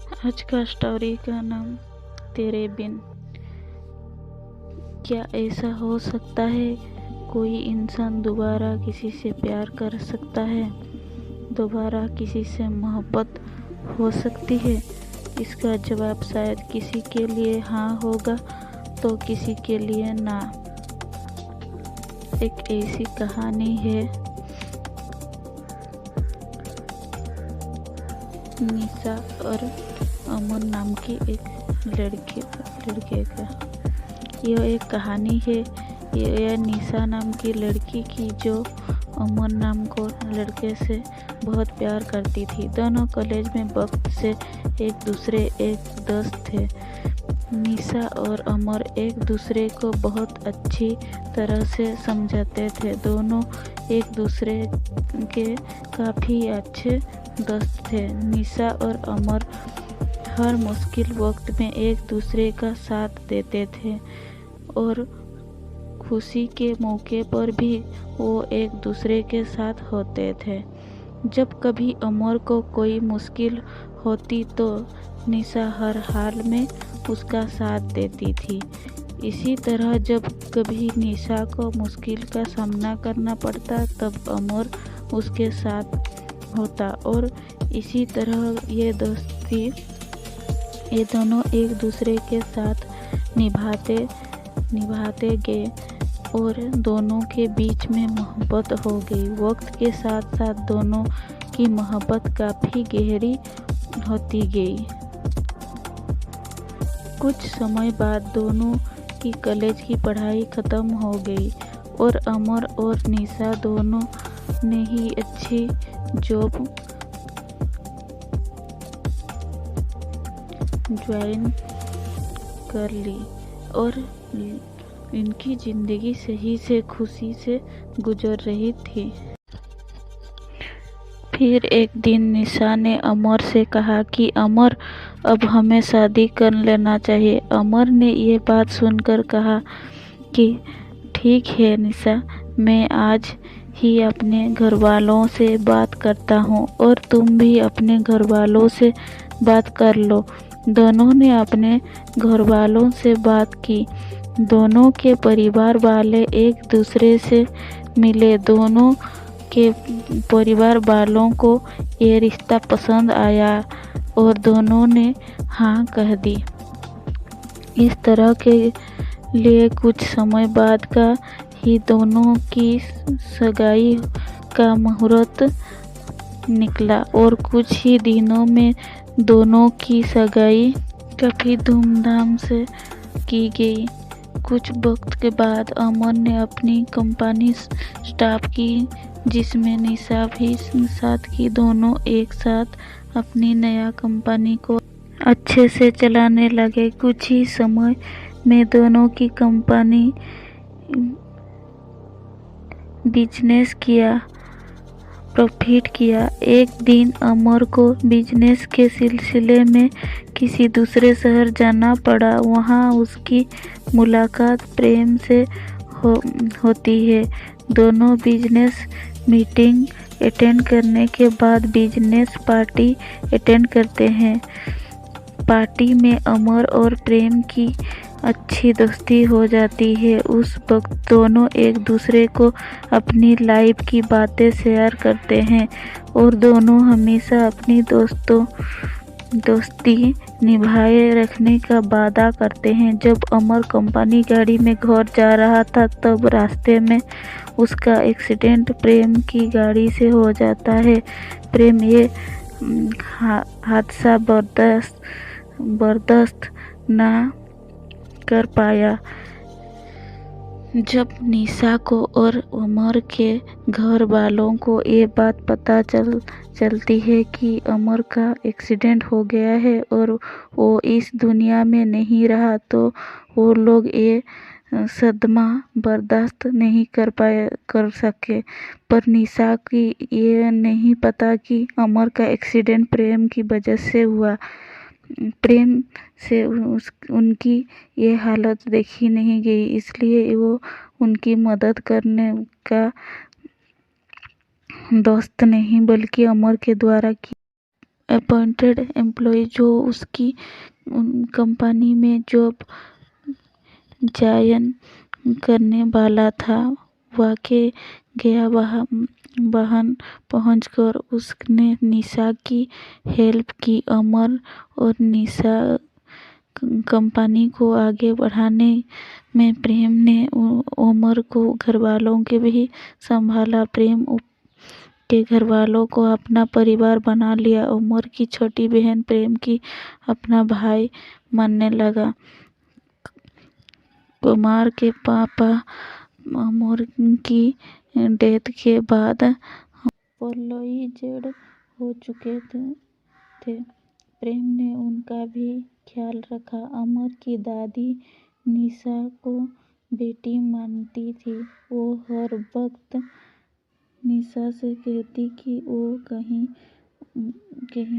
आज का स्टोरी का नाम तेरे बिन। क्या ऐसा हो सकता है कोई इंसान दोबारा किसी से प्यार कर सकता है? दोबारा किसी से मोहब्बत हो सकती है? इसका जवाब शायद किसी के लिए हाँ होगा तो किसी के लिए ना। एक ऐसी कहानी है निशा और अमन नाम की एक लड़के का। यह एक कहानी है यह निशा नाम की लड़की की जो अमन नाम को लड़के से बहुत प्यार करती थी। दोनों कॉलेज में वक्त से एक दोस्त थे। निशा और अमर एक दूसरे को बहुत अच्छी तरह से समझाते थे। दोनों एक दूसरे के काफ़ी अच्छे दोस्त थे। निशा और अमर हर मुश्किल वक्त में एक दूसरे का साथ देते थे और खुशी के मौके पर भी वो एक दूसरे के साथ होते थे। जब कभी अमर को कोई मुश्किल होती तो निशा हर हाल में उसका साथ देती थी। इसी तरह जब कभी निशा को मुश्किल का सामना करना पड़ता तब अमर उसके साथ होता और इसी तरह ये दोनों एक दूसरे के साथ निभाते गए और दोनों के बीच में मोहब्बत हो गई। वक्त के साथ साथ दोनों की मोहब्बत काफ़ी गहरी होती गई। कुछ समय बाद दोनों की कॉलेज की पढ़ाई ख़त्म हो गई और अमर और निशा दोनों ने ही अच्छी जॉब ज्वाइन कर ली और इनकी ज़िंदगी सही से खुशी से गुजर रही थी। फिर एक दिन निशा ने अमर से कहा कि अमर, अब हमें शादी कर लेना चाहिए। अमर ने ये बात सुनकर कहा कि ठीक है निशा, मैं आज ही अपने घर वालों से बात करता हूँ और तुम भी अपने घर वालों से बात कर लो। दोनों ने अपने घर वालों से बात की। दोनों के परिवार वाले एक दूसरे से मिले। दोनों के परिवार वालों को ये रिश्ता पसंद आया और दोनों ने हाँ कह दी। इस तरह के लिए कुछ समय बाद का ही दोनों की सगाई का मुहूर्त निकला और कुछ ही दिनों में दोनों की सगाई काफ़ी धूमधाम से की गई। कुछ वक्त के बाद अमन ने अपनी कंपनी स्टार्ट की जिसमें निशा भी साथ की। दोनों एक साथ अपनी नया कंपनी को अच्छे से चलाने लगे। कुछ ही समय में दोनों की कंपनी बिजनेस किया, प्रॉफिट किया। एक दिन अमर को बिजनेस के सिलसिले में किसी दूसरे शहर जाना पड़ा। वहाँ उसकी मुलाकात प्रेम से होती है। दोनों बिजनेस मीटिंग अटेंड करने के बाद बिजनेस पार्टी अटेंड करते हैं। पार्टी में अमर और प्रेम की अच्छी दोस्ती हो जाती है। उस वक्त दोनों एक दूसरे को अपनी लाइफ की बातें शेयर करते हैं और दोनों हमेशा अपनी दोस्ती निभाए रखने का वादा करते हैं। जब अमर कंपनी गाड़ी में घर जा रहा था तब रास्ते में उसका एक्सीडेंट प्रेम की गाड़ी से हो जाता है। प्रेम ये हादसा बर्दाश्त ना कर पाया। जब निशा को और अमर के घर वालों को ये बात पता चलती है कि अमर का एक्सीडेंट हो गया है और वो इस दुनिया में नहीं रहा तो वो लोग ये सदमा बर्दाश्त नहीं कर सके। पर निशा की ये नहीं पता कि अमर का एक्सीडेंट प्रेम की वजह से हुआ। प्रेम से उनकी ये हालत देखी नहीं गई, इसलिए वो उनकी मदद करने का दोस्त नहीं बल्कि अमर के द्वारा की अपॉइंटेड एम्प्लॉय जो उसकी कंपनी में जॉब ज्वाइन करने वाला था वाकई गया। वाहन पहुंचकर उसने निशा की हेल्प की। अमर और निशा कंपनी को आगे बढ़ाने में प्रेम ने अमर को घरवालों के भी संभाला। प्रेम के घरवालों को अपना परिवार बना लिया। अमर की छोटी बहन प्रेम की अपना भाई मानने लगा। कुमार के पापा अमर की डेथ के बाद पैरालाइज्ड हो चुके थे। प्रेम ने उनका भी ख्याल रखा। अमर की दादी निशा को बेटी मानती थी। वो हर वक्त निशा से कहती कि वो कहीं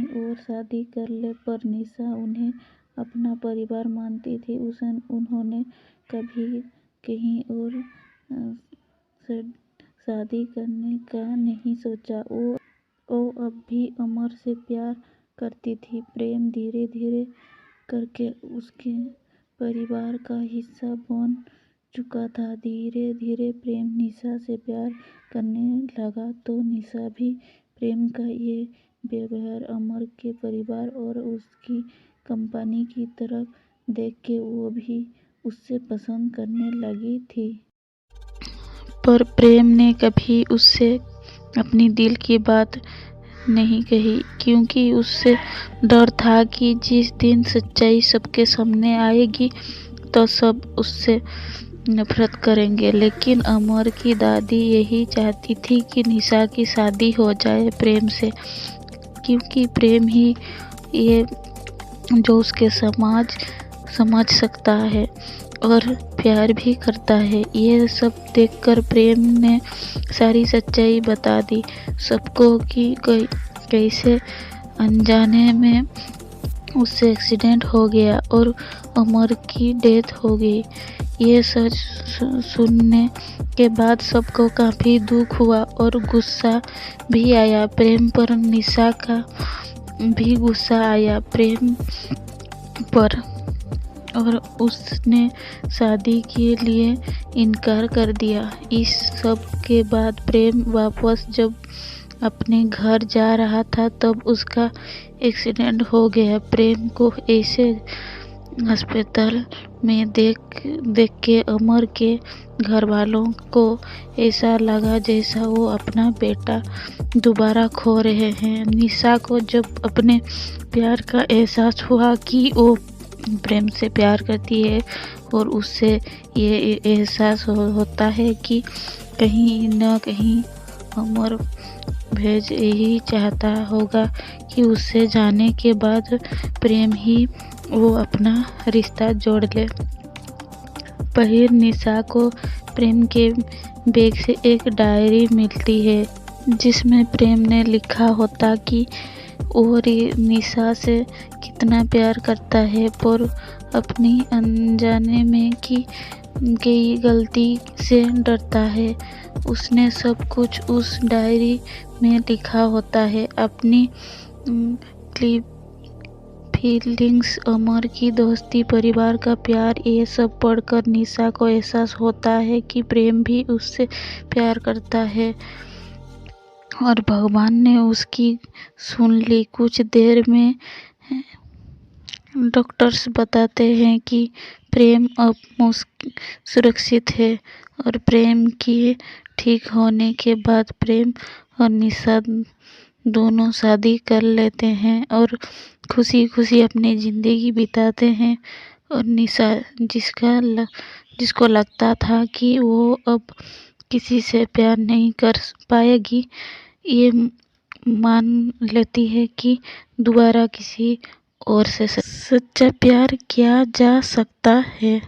और शादी कर ले, पर निशा उन्हें अपना परिवार मानती थी। उन्होंने कभी कहीं और शादी करने का नहीं सोचा। वो अब भी अमर से प्यार करती थी। प्रेम धीरे धीरे करके उसके परिवार का हिस्सा बन चुका था। धीरे धीरे प्रेम निशा से प्यार करने लगा तो निशा भी प्रेम का ये व्यवहार, अमर के परिवार और उसकी कंपनी की तरफ देख के वो भी उससे पसंद करने लगी थी। पर प्रेम ने कभी उससे अपनी दिल की बात नहीं कही, क्योंकि उससे डर था कि जिस दिन सच्चाई सबके सामने आएगी तो सब उससे नफरत करेंगे। लेकिन अमर की दादी यही चाहती थी कि निशा की शादी हो जाए प्रेम से, क्योंकि प्रेम ही ये जो उसके समझ सकता है और प्यार भी करता है। ये सब देखकर प्रेम ने सारी सच्चाई बता दी सबको कि कैसे अनजाने में उससे एक्सीडेंट हो गया और अमर की डेथ हो गई। ये सच सुनने के बाद सबको काफ़ी दुख हुआ और गुस्सा भी आया। प्रेम पर निशा का भी गुस्सा आया प्रेम पर, और उसने शादी के लिए इनकार कर दिया। इस सब के बाद प्रेम वापस जब अपने घर जा रहा था तब उसका एक्सीडेंट हो गया। प्रेम को ऐसे अस्पताल में देख के अमर के घर वालों को ऐसा लगा जैसा वो अपना बेटा दोबारा खो रहे हैं। निशा को जब अपने प्यार का एहसास हुआ कि वो प्रेम से प्यार करती है और उससे ये एहसास होता है कि कहीं न कहीं अमर भेज यही चाहता होगा कि उससे जाने के बाद प्रेम ही वो अपना रिश्ता जोड़ ले। फिर निशा को प्रेम के बैग से एक डायरी मिलती है जिसमें प्रेम ने लिखा होता कि वो निशा से कितना प्यार करता है, पर अपनी अनजाने में की गई गलती से डरता है। उसने सब कुछ उस डायरी में लिखा होता है, अपनी फीलिंग्स, अमर की दोस्ती, परिवार का प्यार। ये सब पढ़कर निशा को एहसास होता है कि प्रेम भी उससे प्यार करता है और भगवान ने उसकी सुन ली। कुछ देर में डॉक्टर्स बताते हैं कि प्रेम अब सुरक्षित है और प्रेम के ठीक होने के बाद प्रेम और निशा दोनों शादी कर लेते हैं और खुशी खुशी अपनी ज़िंदगी बिताते हैं। और निशा जिसको लगता था कि वो अब किसी से प्यार नहीं कर पाएगी, ये मान लेती है कि दोबारा किसी और से सच्चा प्यार किया जा सकता है।